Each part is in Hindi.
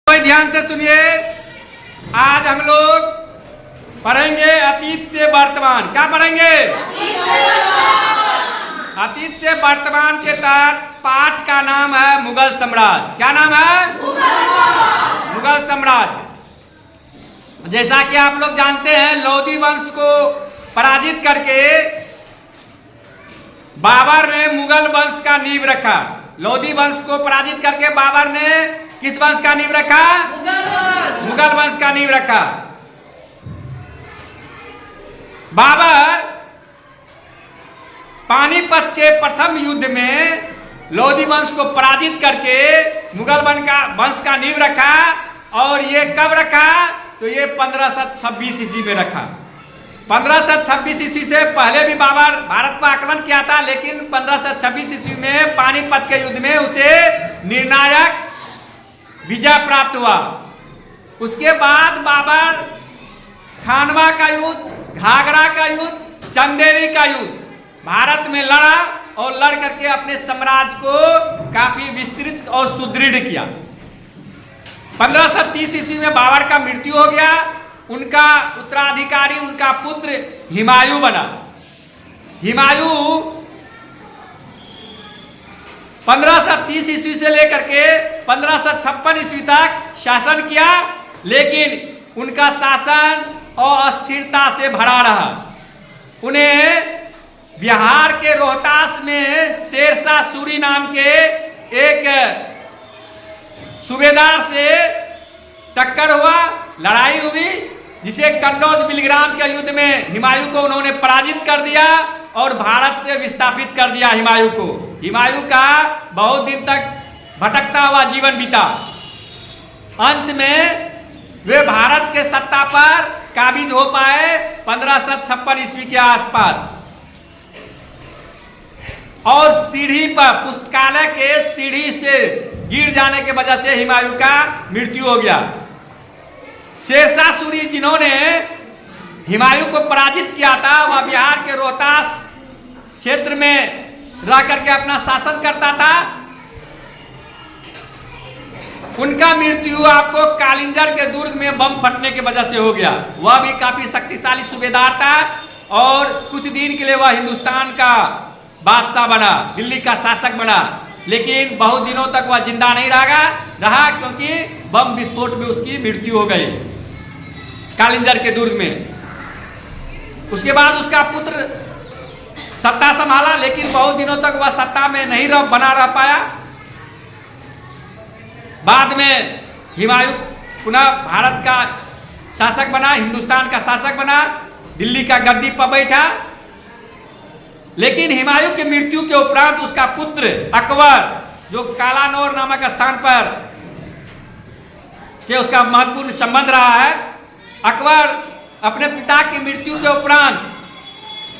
कोई ध्यान से सुनिए। आज हम लोग पढ़ेंगे अतीत से वर्तमान। क्या पढ़ेंगे? अतीत से वर्तमान के तहत पाठ का नाम है मुगल साम्राज्य। क्या नाम है? मुगल साम्राज्य। जैसा कि आप लोग जानते हैं, लोदी वंश को पराजित करके बाबर ने मुगल वंश का नींव रखा। लोदी वंश को पराजित करके बाबर ने किस वंश का नींव रखा? मुगल वंश का नींव रखा। बाबर पानीपत के प्रथम युद्ध में लोदी वंश को पराजित करके मुगल वंश का नींव रखा। और ये कब रखा? तो ये 1526 ईस्वी में रखा। 1526 ईस्वी से पहले भी बाबर भारत पर आक्रमण किया था, लेकिन 1526 ईस्वी में पानीपत के युद्ध में उसे निर्णायक विजय प्राप्त हुआ। उसके बाद बाबर खानवा का युद्ध, घाघरा का युद्ध, चंदेरी का युद्ध भारत में लड़ा और लड़ करके अपने साम्राज्य को काफी विस्तृत और सुदृढ़ किया। 1530 ईस्वी में बाबर का मृत्यु हो गया। उनका उत्तराधिकारी उनका पुत्र हुमायूं बना। हुमायूं 1530 ईस्वी से लेकर के 1556 ईस्वी तक शासन किया, लेकिन उनका शासन अस्थिरता से भरा रहा। उन्हें बिहार के रोहतास में शेरशाह सूरी नाम के एक सूबेदार से टक्कर हुआ, लड़ाई हुई, जिसे कन्नौज बिलग्राम के युद्ध में हुमायूं को उन्होंने पराजित कर दिया और भारत से विस्थापित कर दिया हुमायूं को। हुमायूं का बहुत दिन तक भटकता हुआ जीवन बीता। अंत में वे भारत के सत्ता पर काबिज हो पाए 1556 ईस्वी के आसपास। और सीढ़ी पर, पुस्तकालय के सीढ़ी से गिर जाने के वजह से हुमायूं का मृत्यु हो गया। शेरशाह सूरी जिन्होंने हुमायूं को पराजित किया था, वह बिहार के रोहतास क्षेत्र में रह करके अपना शासन करता था। उनका मृत्यु आपको कालिंजर के दुर्ग में बम फटने की वजह से हो गया। वह भी काफी शक्तिशाली सूबेदार था और कुछ दिन के लिए वह हिंदुस्तान का बादशाह बना, दिल्ली का शासक बना, लेकिन बहुत दिनों तक वह जिंदा नहीं रहा क्योंकि बम विस्फोट में उसकी मृत्यु हो गई कालिंजर के दुर्ग में। उसके बाद उसका पुत्र सत्ता संभाला, लेकिन बहुत दिनों तक वह सत्ता में नहीं बना रह पाया। बाद में हुमायूं पुनः भारत का शासक बना, हिंदुस्तान का शासक बना, दिल्ली का गद्दी पर बैठा। लेकिन हुमायूं की मृत्यु के उपरांत उसका पुत्र अकबर, जो कालानौर नामक स्थान पर से उसका महत्वपूर्ण संबंध रहा है, अकबर अपने पिता की मृत्यु के उपरांत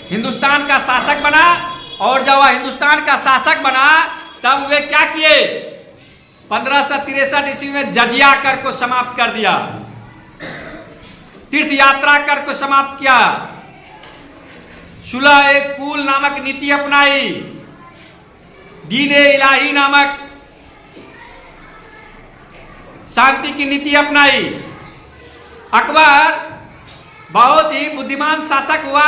हिंदुस्तान का शासक बना। और जब वह हिंदुस्तान का शासक बना तब वे क्या किए? 1563 ईस्वी में जजिया कर को समाप्त कर दिया, तीर्थ यात्रा कर को समाप्त किया, सुलह एक कुल नामक नीति अपनाई, दीन-ए इलाही नामक शांति की नीति अपनाई। अकबर बहुत ही बुद्धिमान शासक हुआ।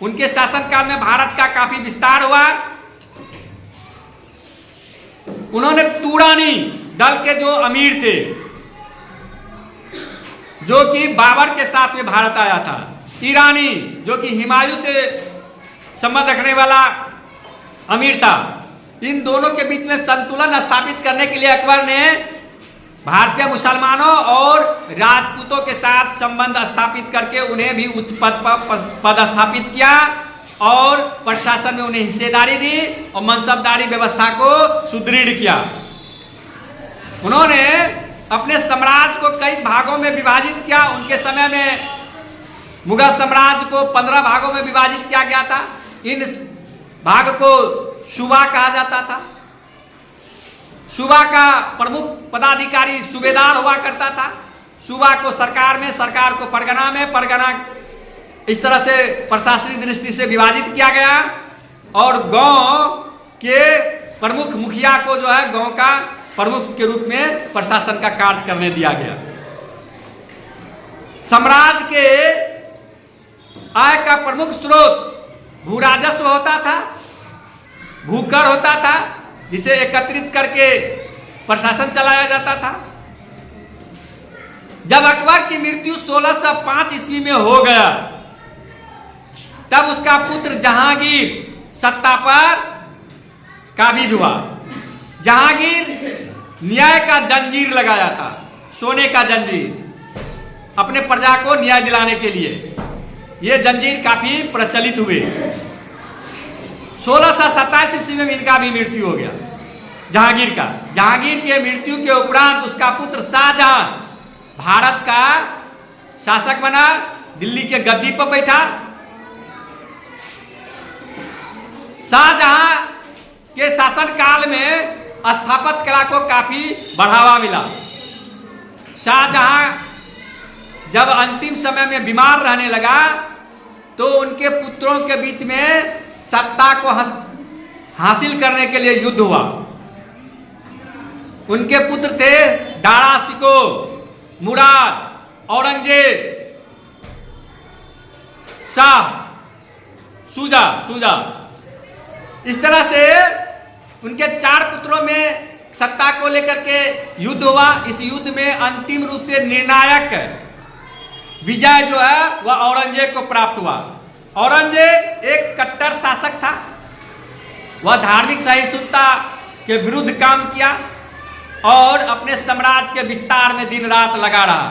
उनके शासनकाल में भारत का काफी विस्तार हुआ। उन्होंने तुरानी दल के जो अमीर थे, जो कि बाबर के साथ में भारत आया था, ईरानी जो कि हुमायूं से संबंध रखने वाला अमीर था, इन दोनों के बीच में संतुलन स्थापित करने के लिए अकबर ने भारतीय मुसलमानों और राजपूतों के साथ संबंध स्थापित करके उन्हें भी उच्च पद पर पदस्थापित किया और प्रशासन में उन्हें हिस्सेदारी दी और मनसबदारी व्यवस्था को सुदृढ़ किया। उन्होंने अपने साम्राज्य को कई भागों में विभाजित किया। उनके समय में मुगल साम्राज्य को 15 भागों में विभाजित किया गया था। इन भाग को सूबा कहा जाता था। सूबा का प्रमुख पदाधिकारी सूबेदार हुआ करता था। सूबा को सरकार में, सरकार को परगना में, परगना इस तरह से प्रशासनिक दृष्टि से विभाजित किया गया। और गांव के प्रमुख मुखिया को जो है गांव का प्रमुख के रूप में प्रशासन का कार्य करने दिया गया। साम्राज्य के आय का प्रमुख स्रोत भू राजस्व होता था, भूकर होता था, जिसे एकत्रित करके प्रशासन चलाया जाता था। जब अकबर की मृत्यु 1605 ईस्वी में हो गया, तब उसका पुत्र जहांगीर सत्ता पर काबिज हुआ। जहांगीर न्याय का जंजीर लगाया था, सोने का जंजीर, अपने प्रजा को न्याय दिलाने के लिए। ये जंजीर काफी प्रचलित हुए। 1627 ईस्वी में इनका भी मृत्यु हो गया, जहांगीर का। जहांगीर के मृत्यु के उपरांत उसका पुत्र शाहजहां भारत का शासक बना, दिल्ली के गद्दी पर बैठा। शाहजहां के शासनकाल में स्थापत्य कला को काफी बढ़ावा मिला। शाहजहां जब अंतिम समय में बीमार रहने लगा, तो उनके पुत्रों के बीच में सत्ता को हासिल करने के लिए युद्ध हुआ। उनके पुत्र थे दारा शिको, मुराद, औरंगजेब, शाह, शुजा। इस तरह से उनके 4 पुत्रों में सत्ता को लेकर के युद्ध हुआ। इस युद्ध में अंतिम रूप से निर्णायक विजय जो है वह औरंगजेब को प्राप्त हुआ। औरंगजेब एक कट्टर शासक था। वह धार्मिक सहिष्णुता के विरुद्ध काम किया और अपने साम्राज्य के विस्तार में दिन रात लगा रहा।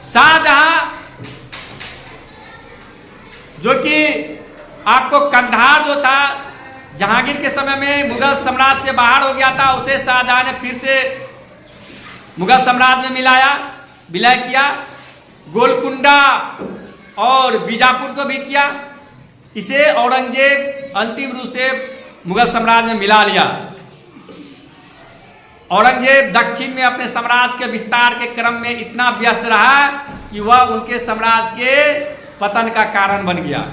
शाहजहां जो कि आपको कंधार जो था जहांगीर के समय में मुगल साम्राज्य से बाहर हो गया था, उसे शाहजहां ने फिर से मुगल साम्राज्य में विलय किया। गोलकुंडा और बीजापुर को भी किया। इसे औरंगजेब अंतिम रूप से मुगल साम्राज्य में मिला लिया। औरंगजेब दक्षिण में अपने साम्राज्य के विस्तार के क्रम में इतना व्यस्त रहा कि वह उनके साम्राज्य के पतन का कारण बन गया।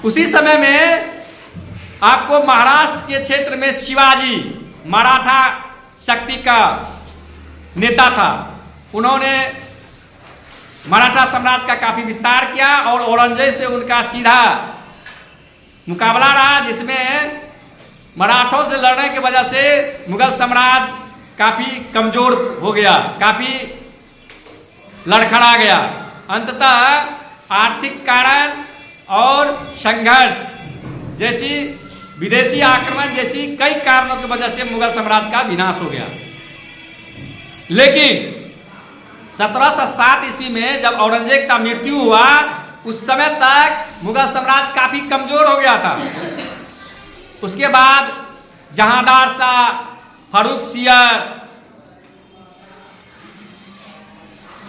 उसी समय में आपको महाराष्ट्र के क्षेत्र में शिवाजी मराठा शक्ति का नेता था। उन्होंने मराठा साम्राज्य का काफी विस्तार किया और औरंगजेब से उनका सीधा मुकाबला रहा, जिसमें मराठों से लड़ने की वजह से मुगल साम्राज्य काफी कमजोर हो गया, काफी लड़खड़ा गया। अंततः आर्थिक कारण और संघर्ष जैसी विदेशी आक्रमण जैसी कई कारणों की वजह से मुगल साम्राज्य का विनाश हो गया। लेकिन 1707 ईस्वी में जब औरंगजेब का मृत्यु हुआ, उस समय तक मुगल साम्राज्य काफी कमजोर हो गया था। उसके बाद जहांदार शाह, फर्रुखसियर,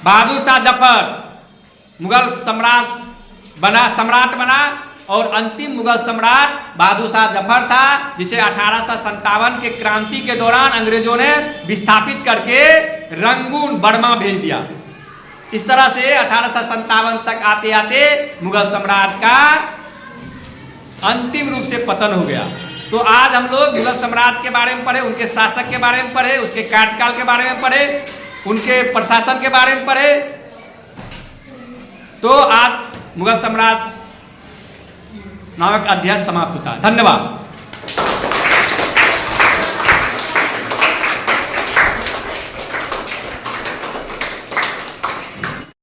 बहादुर शाह जफर मुगल सम्राट बना और अंतिम मुगल सम्राट बहादुर शाह जफर था, जिसे 1857 के क्रांति के दौरान अंग्रेजों ने विस्थापित करके रंगून बर्मा भेज दिया। इस तरह से 1857 तक आते आते मुगल साम्राज्य का अंतिम रूप से पतन हो गया। तो आज हम लोग मुगल साम्राज्य के बारे में पढ़े, उनके शासक के बारे में पढ़े, उसके कार्यकाल के बारे में पढ़े, उनके प्रशासन के बारे में पढ़े। तो आज मुगल साम्राज्य नामक अध्याय समाप्त होता है। धन्यवाद।